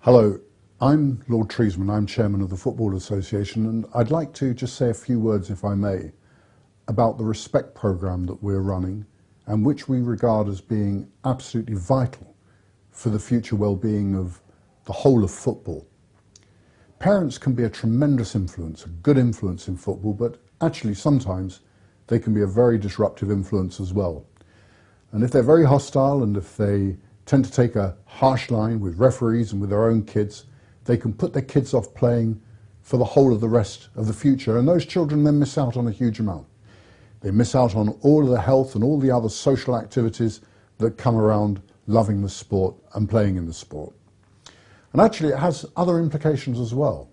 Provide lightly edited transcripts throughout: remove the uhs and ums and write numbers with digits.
Hello, I'm Lord Treesman, I'm Chairman of the Football Association, and I'd like to just say a few words, if I may, about the RESPECT programme that we're running and which we regard as being absolutely vital for the future well-being of the whole of football. Parents can be a tremendous influence, a good influence in football, but actually sometimes they can be a very disruptive influence as well. And if they're very hostile and if they tend to take a harsh line with referees and with their own kids, they can put their kids off playing for the whole of the rest of the future, and those children then miss out on a huge amount. They miss out on all of the health and all the other social activities that come around loving the sport and playing in the sport. And actually it has other implications as well.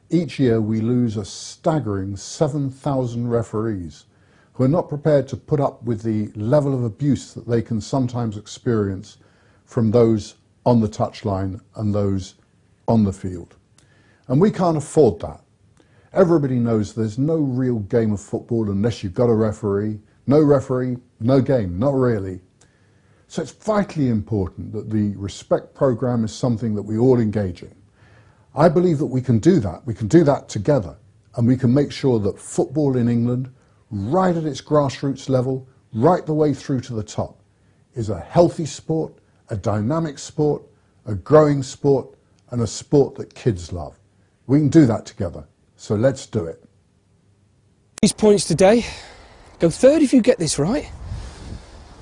Each year we lose a staggering 7,000 referees who are not prepared to put up with the level of abuse that they can sometimes experience from those on the touchline and those on the field. And we can't afford that. Everybody knows there's no real game of football unless you've got a referee. No referee, no game, not really. So it's vitally important that the RESPECT programme is something that we all engage in. I believe that we can do that together, and we can make sure that football in England, right at its grassroots level, right the way through to the top, is a healthy sport, a dynamic sport, a growing sport, and a sport that kids love. We can do that together, so let's do it. These points today, go third if you get this right.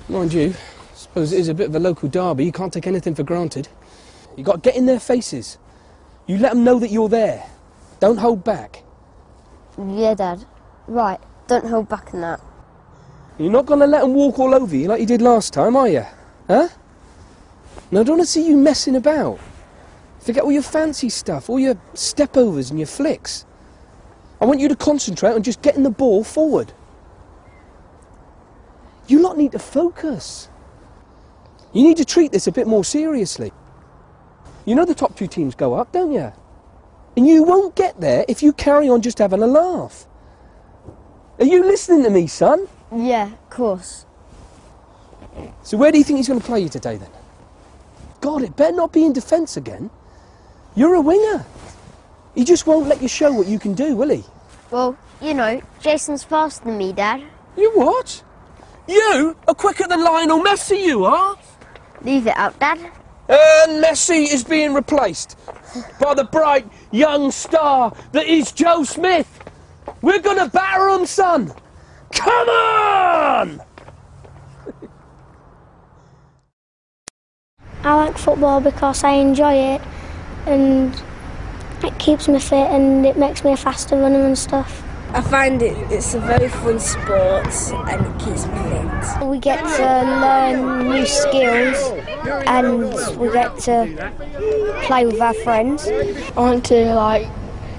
Mind you, I suppose it is a bit of a local derby, you can't take anything for granted. You've got to get in their faces. You let them know that you're there. Don't hold back. Yeah, Dad. Right, don't hold back in that. You're not going to let them walk all over you like you did last time, are you? Huh? No, I don't want to see you messing about. Forget all your fancy stuff, all your step-overs and your flicks. I want you to concentrate on just getting the ball forward. You lot need to focus. You need to treat this a bit more seriously. You know the top two teams go up, don't you? And you won't get there if you carry on just having a laugh. Are you listening to me, son? Yeah, of course. So where do you think he's going to play you today, then? God, it better not be in defence again. You're a winger. He just won't let you show what you can do, will he? Well, you know, Jason's faster than me, Dad. You what? You are quicker than Lionel Messi, you are? Leave it out, Dad. And Messi is being replaced by the bright young star that is Joe Smith. We're going to batter him, son. Come on! I like football because I enjoy it and it keeps me fit and it makes me a faster runner and stuff. I find it's a very fun sport and it keeps me fit. We get to learn new skills and we get to play with our friends. I want to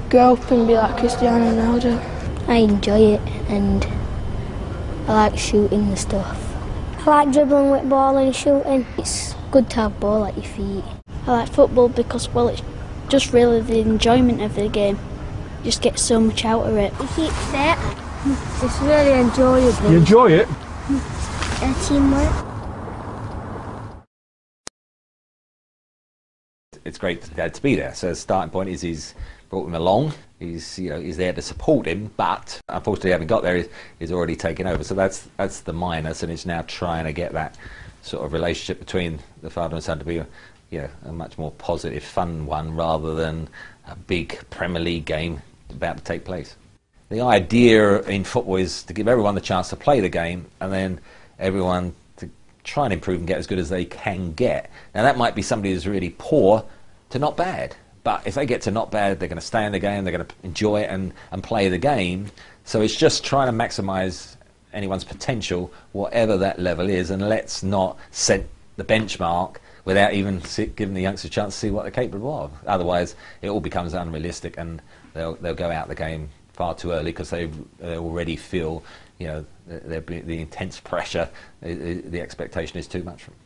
grow up and be like Cristiano Ronaldo. I enjoy it and I like shooting and stuff. I like dribbling with ball and shooting. It's good to have ball at your feet. I like football because, well, it's just really the enjoyment of the game. You just get so much out of it. You keep fit. It's really enjoyable. You enjoy it? Teamwork. It's great to be there. So the starting point is he's brought him along. He's there to support him, but unfortunately, having got there, he's already taken over. So that's the minus, and it's now trying to get that sort of relationship between the father and son to be a much more positive, fun one rather than a big Premier League game about to take place. The idea in football is to give everyone the chance to play the game and then everyone to try and improve and get as good as they can get. Now that might be somebody who's really poor to not bad, but if they get to not bad, they're going to stay in the game, they're going to enjoy it and play the game. So it's just trying to maximise anyone's potential, whatever that level is, and let's not set the benchmark without even giving the youngsters a chance to see what they're capable of. Otherwise, it all becomes unrealistic, and they'll go out the game far too early because they already feel, the intense pressure, the expectation is too much from them.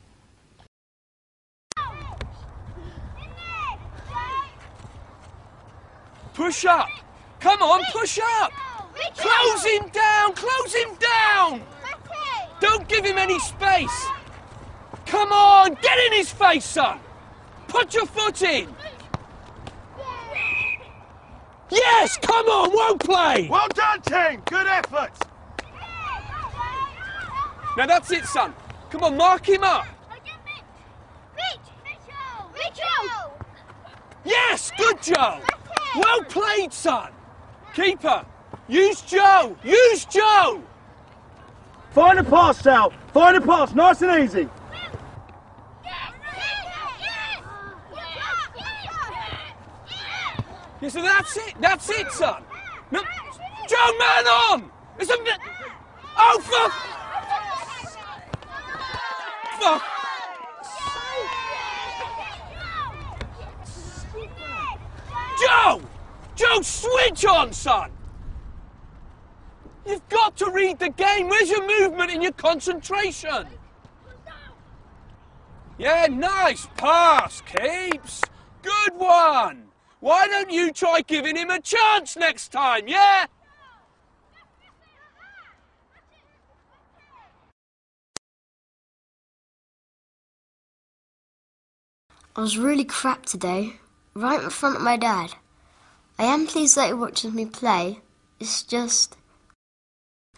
Push up! Come on, push up! Close him down! Close him down! Don't give him any space! Come on, get in his face, son! Put your foot in! Yes, come on, well played! Well done, team! Good effort! Now that's it, son. Come on, mark him up. Yes, good Joe. Well played, son. Keeper, use Joe. Use Joe. Find a pass, Sal. Find a pass, nice and easy. Yeah, so that's it, son. No, Joe, man on. It's a bit. Oh, fuck. Fuck. Joe! Joe, switch on, son! You've got to read the game. Where's your movement and your concentration? Yeah, nice pass, Keeps. Good one. Why don't you try giving him a chance next time, yeah? I was really crap today, right in front of my dad. I am pleased that he watches me play. It's just,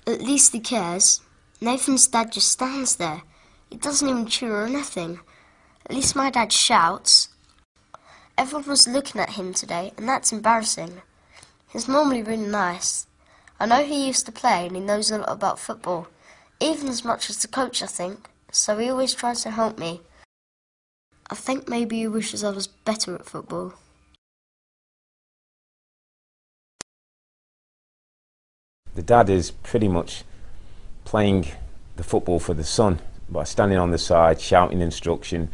at least he cares. Nathan's dad just stands there. He doesn't even cheer or nothing. At least my dad shouts. Everyone was looking at him today, and that's embarrassing. He's normally really nice. I know he used to play and he knows a lot about football, even as much as the coach, I think, so he always tries to help me. I think maybe he wishes I was better at football. The dad is pretty much playing the football for the son by standing on the side, shouting instruction,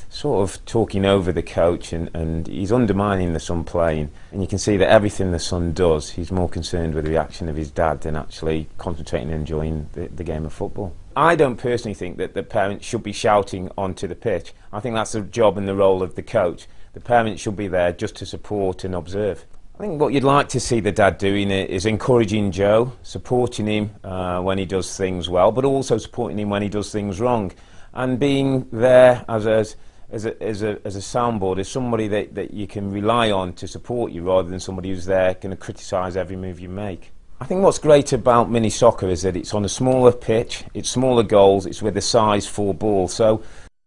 sort of talking over the coach, and he's undermining the son playing. And you can see that everything the son does, he's more concerned with the reaction of his dad than actually concentrating and enjoying the game of football. I don't personally think that the parents should be shouting onto the pitch. I think that's the job and the role of the coach. The parents should be there just to support and observe. I think what you'd like to see the dad doing is encouraging Joe, supporting him when he does things well, but also supporting him when he does things wrong, and being there as a soundboard, as somebody that you can rely on to support you, rather than somebody who's there going to criticise every move you make. I think what's great about mini soccer is that it's on a smaller pitch, it's smaller goals, it's with a size 4 ball. So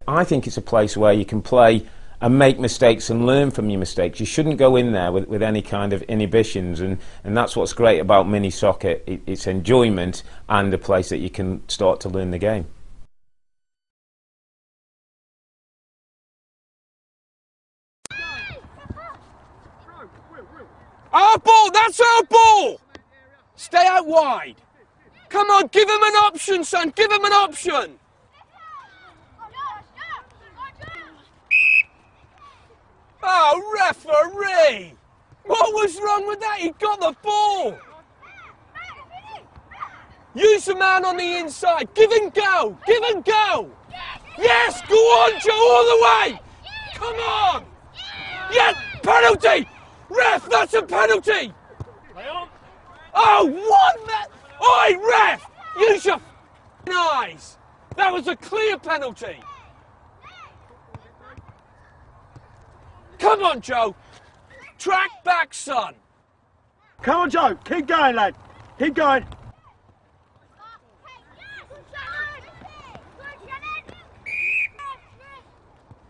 I think it's a place where you can play and make mistakes and learn from your mistakes. You shouldn't go in there with any kind of inhibitions, and that's what's great about mini soccer. It's enjoyment and a place that you can start to learn the game. Our ball, that's our ball! Stay out wide. Come on, give him an option, son, give him an option. Oh, referee! What was wrong with that? He got the ball. Use the man on the inside. Give and go. Give and go. Yes, go on, Joe, all the way. Come on. Yes, penalty. Ref, that's a penalty. Oh, what that? Oi, ref! Use your eyes. That was a clear penalty. Come on, Joe. Track back, son. Come on, Joe. Keep going, lad. Keep going.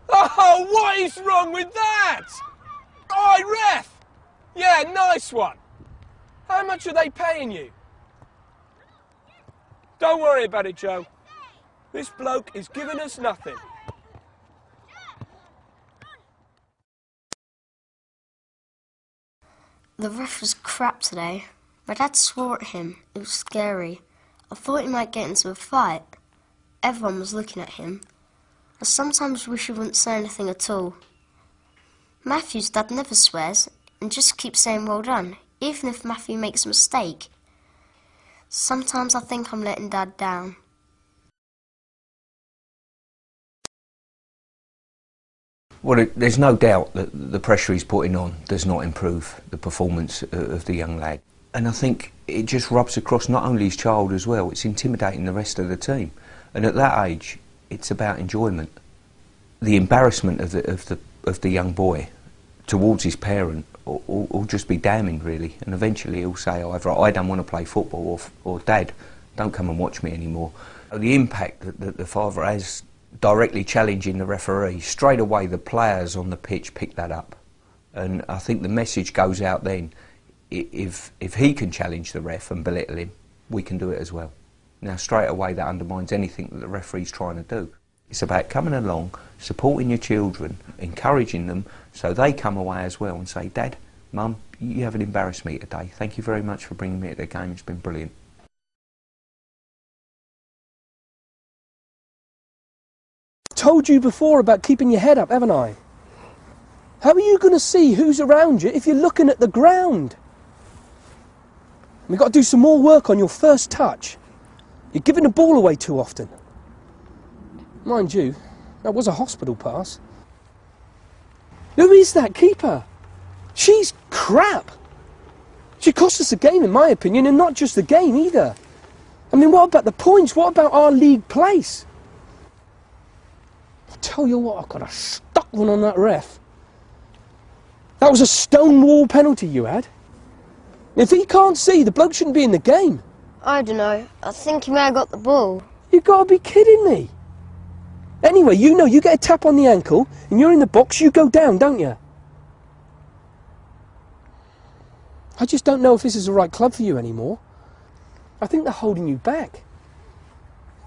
Oh, what is wrong with that? Oi, ref. Yeah, nice one. How much are they paying you? Don't worry about it, Joe. This bloke is giving us nothing. The ref was crap today. My dad swore at him. It was scary. I thought he might get into a fight. Everyone was looking at him. I sometimes wish he wouldn't say anything at all. Matthew's dad never swears and just keeps saying well done, even if Matthew makes a mistake. Sometimes I think I'm letting Dad down. Well, there's no doubt that the pressure he's putting on does not improve the performance of the young lad. And I think it just rubs across not only his child as well, it's intimidating the rest of the team. And at that age, it's about enjoyment. The embarrassment of the young boy towards his parent or just be damning really, and eventually he'll say either I don't want to play football or Dad, don't come and watch me anymore. The impact that the father has directly challenging the referee, straight away the players on the pitch pick that up, and I think the message goes out then, if he can challenge the ref and belittle him, we can do it as well. Now straight away that undermines anything that the referee's trying to do. It's about coming along, supporting your children, encouraging them so they come away as well and say, Dad, Mum, you haven't embarrassed me today. Thank you very much for bringing me to the game. It's been brilliant. Told you before about keeping your head up, haven't I? How are you going to see who's around you if you're looking at the ground? We've got to do some more work on your first touch. You're giving the ball away too often. Mind you, that was a hospital pass. Who is that keeper? She's crap. She cost us a game, in my opinion, and not just the game either. I mean, what about the points? What about our league place? I tell you what, I've got a stuck one on that ref. That was a stonewall penalty you had. If he can't see, the bloke shouldn't be in the game. I don't know. I think he may have got the ball. You've got to be kidding me. Anyway, you know, you get a tap on the ankle and you're in the box, you go down, don't you? I just don't know if this is the right club for you anymore. I think they're holding you back.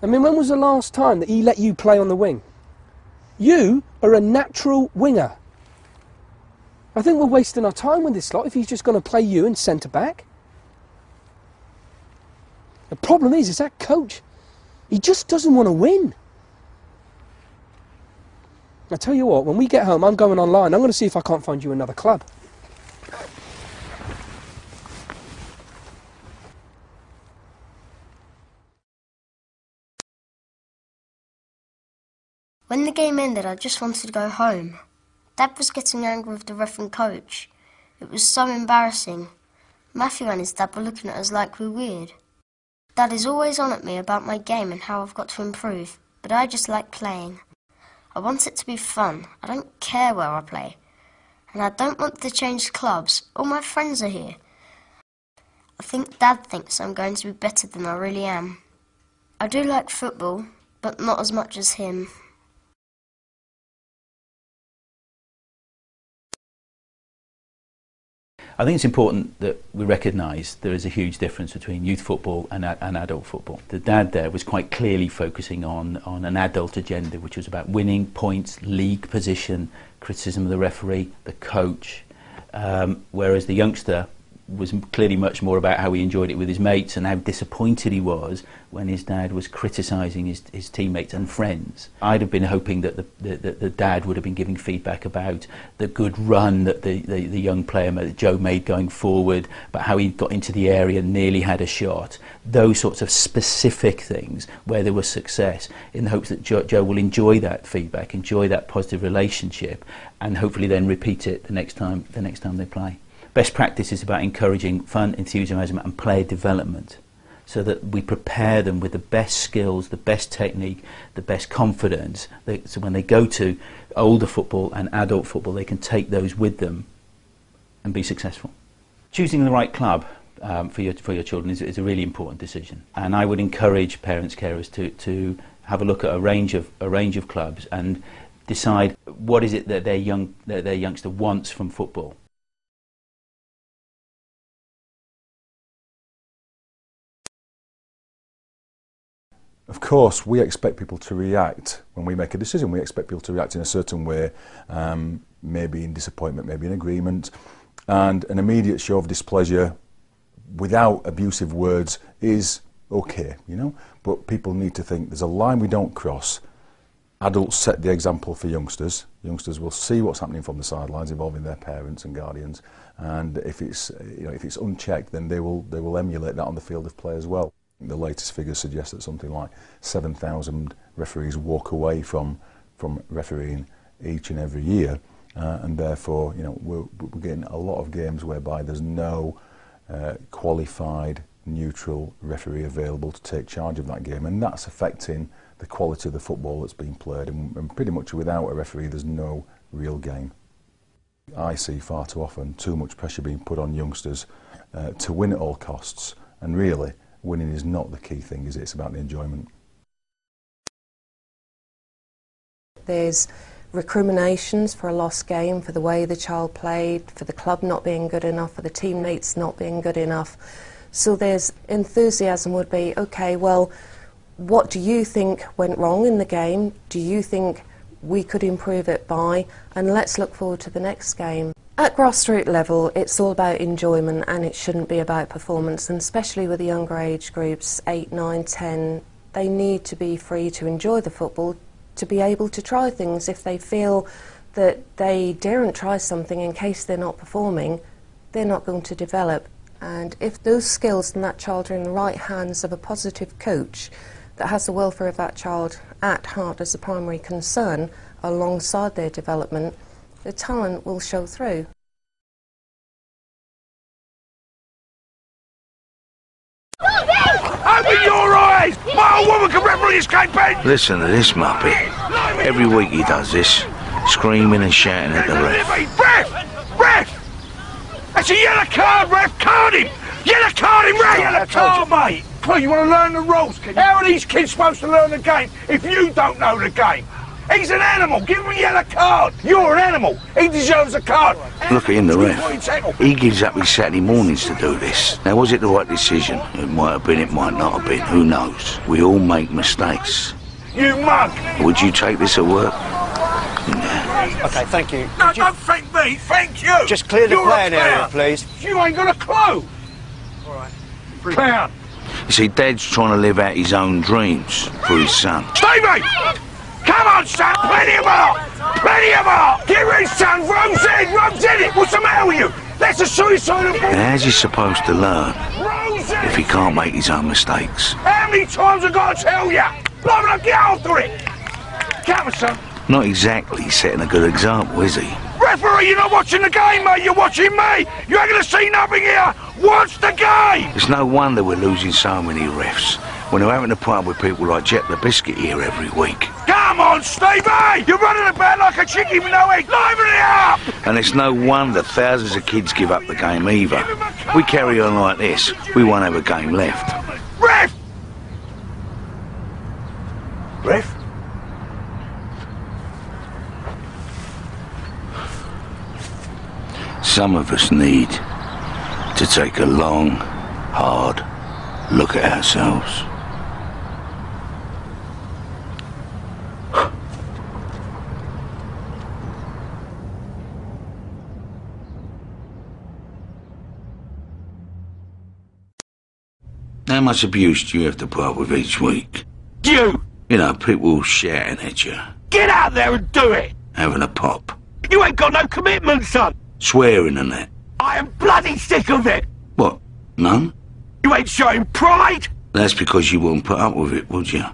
I mean, when was the last time that he let you play on the wing? You are a natural winger. I think we're wasting our time with this lot if he's just going to play you in centre-back. The problem is that coach, he just doesn't want to win. I tell you what, when we get home, I'm going online. I'm going to see if I can't find you another club. When the game ended, I just wanted to go home. Dad was getting angry with the ref and coach. It was so embarrassing. Matthew and his dad were looking at us like we were weird. Dad is always on at me about my game and how I've got to improve, but I just like playing. I want it to be fun. I don't care where I play. And I don't want to change clubs. All my friends are here. I think Dad thinks I'm going to be better than I really am. I do like football, but not as much as him. I think it's important that we recognise there is a huge difference between youth football and adult football. The dad there was quite clearly focusing on an adult agenda, which was about winning points, league position, criticism of the referee, the coach, whereas the youngster was clearly much more about how he enjoyed it with his mates and how disappointed he was when his dad was criticising his teammates and friends. I'd have been hoping that the dad would have been giving feedback about the good run that the young player Joe made going forward, but how he got into the area and nearly had a shot. Those sorts of specific things where there was success, in the hopes that Joe will enjoy that feedback, enjoy that positive relationship, and hopefully then repeat it the next time they play. Best practice is about encouraging fun, enthusiasm and player development so that we prepare them with the best skills, the best technique, the best confidence, so when they go to older football and adult football they can take those with them and be successful. Choosing the right club for your children is a really important decision, and I would encourage parents, carers to have a look at a range of clubs and decide what is it that their youngster wants from football. Of course, we expect people to react when we make a decision. We expect people to react in a certain way, maybe in disappointment, maybe in agreement, and an immediate show of displeasure without abusive words is okay, you know. But people need to think there's a line we don't cross. Adults set the example for youngsters. Youngsters will see what's happening from the sidelines involving their parents and guardians, and if it's unchecked, then they will emulate that on the field of play as well. The latest figures suggest that something like 7,000 referees walk away from refereeing each and every year, and therefore, you know, we're getting a lot of games whereby there's no qualified neutral referee available to take charge of that game, and that's affecting the quality of the football that's being played. And pretty much without a referee, there's no real game. I see far too often too much pressure being put on youngsters to win at all costs, and really winning is not the key thing, is it? It's about the enjoyment. There's recriminations for a lost game, for the way the child played, for the club not being good enough, for the teammates not being good enough. So there's enthusiasm would be, okay, well, what do you think went wrong in the game? Do you think we could improve it by? And let's look forward to the next game. At grassroots level, it's all about enjoyment, and it shouldn't be about performance, and especially with the younger age groups, 8, 9, 10, they need to be free to enjoy the football, to be able to try things. If they feel that they daren't try something in case they're not performing, they're not going to develop. And if those skills in that child are in the right hands of a positive coach that has the welfare of that child at heart as a primary concern alongside their development, the talent will show through. Open your eyes! My old woman can referee this game, Ben! Listen to this muppet. Every week he does this, screaming and shouting at the ref. Ref! Ref! That's a yellow card, ref! Card him! Yellow card him, right? Yellow card, mate! Well, you want to learn the rules? How are these kids supposed to learn the game if you don't know the game? He's an animal. Give him a yellow card. You're an animal. He deserves a card. Look at him, the ref. He gives up his Saturday mornings to do this. Now, was it the right decision? It might have been, it might not have been. Who knows? We all make mistakes. You mug. Would you take this at work? OK, thank you. No, don't thank me. Thank you. Just clear the playing area, please. You ain't got a clue. All right. Clown. You see, Dad's trying to live out his own dreams for his son. Stevie! Come on, son! Plenty of art! Plenty of art! Get ready, son! Rubs in it! What's the matter with you? That's a suicidal ball! Now, how's he supposed to learn if he can't make his own mistakes? How many times have I got to tell you? Blow it up, get after it! Come on, son. Not exactly setting a good example, is he? Referee, you're not watching the game, mate. You're watching me. You ain't going to see nothing here. Watch the game. It's no wonder we're losing so many refs when they're having to put up with people like Jet the Biscuit here every week. Come on, Stevie. You're running about like a chicken with no egg. Liven it up. And it's no wonder thousands of kids give up the game either. If we carry on like this, we won't have a game left. Ref! Ref? Some of us need to take a long, hard look at ourselves. How much abuse do you have to put up with each week? You! You know, people shouting at you. Get out there and do it! Having a pop. You ain't got no commitment, son! Swearing and that. I am bloody sick of it! What? None? You ain't showing pride! That's because you wouldn't put up with it, would you?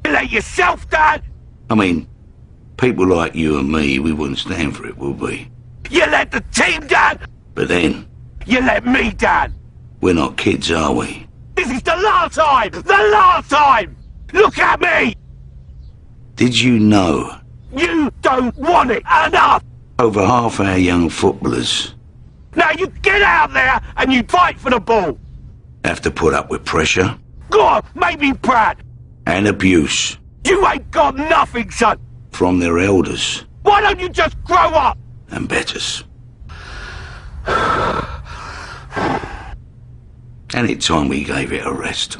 You let yourself, Dad! I mean, people like you and me, we wouldn't stand for it, would we? You let the team, Dad! But then... You let me, Dad! We're not kids, are we? This is the last time! The last time! Look at me! Did you know? You don't want it enough! Over half our young footballers... Now you get out there and you fight for the ball! Have to put up with pressure. Go on, make me proud! And abuse. You ain't got nothing, son! From their elders. Why don't you just grow up? And betters. And it's time we gave it a rest.